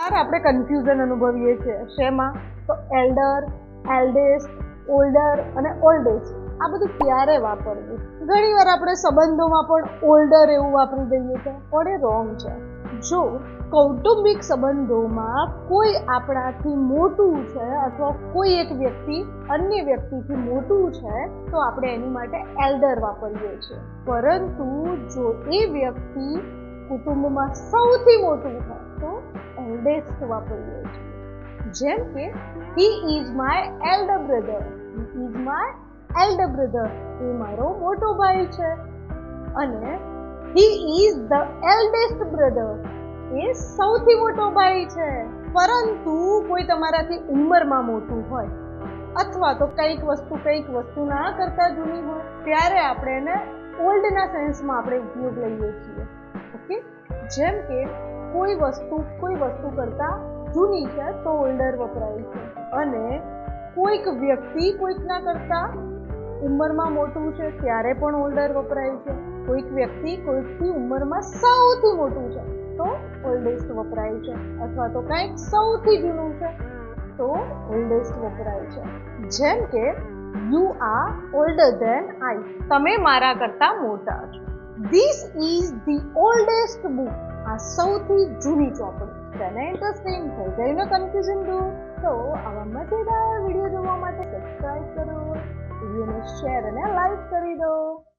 આપણે કન્ફ્યુઝન અનુભવીએ છીએ શેમાં? તો એલ્ડર, એલ્ડેસ્ટ, ઓલ્ડર અને ઓલ્ડેસ્ટ આ બધું ક્યારે વાપરવું? ઘણીવાર આપણે સંબંધોમાં પણ ઓલ્ડર એવું વાપરી દઈએ છીએ, પણ એ રોંગ છે. જો કૌટુંબિક સંબંધોમાં કોઈ આપણાથી મોટું છે અથવા કોઈ એક વ્યક્તિ અન્ય વ્યક્તિથી મોટું છે તો આપણે એની માટે એલ્ડર વાપરીએ છીએ. પરંતુ જો એ વ્યક્તિ કુટુંબમાં સૌથી મોટું છે તો એલ્ડેસ્ટ વાપરીએ છીએ. જેમ કે he is my elder brother, he is my elder brother, એ મારો મોટો ભાઈ છે. અને he is the eldest brother, એ સૌથી મોટો ભાઈ છે. પરંતુ કોઈ તમારાથી ઉંમરમાં મોટું હોય અથવા તો કંઈક વસ્તુ ના કરતા જૂની હોય ત્યારે આપણે એને ઓલ્ડના સેન્સમાં આપણે ઉપયોગ લઈએ છીએ. ઓકે, જેમ કે કોઈ વસ્તુ કરતા જૂની છે તો ઓલ્ડર વપરાય છે. અને કોઈક વ્યક્તિ કોઈકના કરતા ઉંમરમાં મોટું છે ત્યારે પણ ઓલ્ડર વપરાય છે. કોઈક વ્યક્તિ કોઈકથી ઉંમરમાં સૌથી મોટું છે તો ઓલ્ડેસ્ટ વપરાય છે. અથવા તો કંઈક સૌથી જૂનું છે તો ઓલ્ડેસ્ટ વપરાય છે. જેમ કે યુ આર ઓલ્ડર ધેન આઈ, તમે મારા કરતા મોટા છો. This is the oldest book, આ સૌથી જૂની ચોપડી. તેને ઇન્ટરેસ્ટિંગ થઈ ગઈ ને કન્ફ્યુઝન દૂર? તો આવા મજેદાર વિડીયો જોવા માટે સબસ્ક્રાઇબ કરો, વિડીયોને શેર અને લાઈક કરી દો.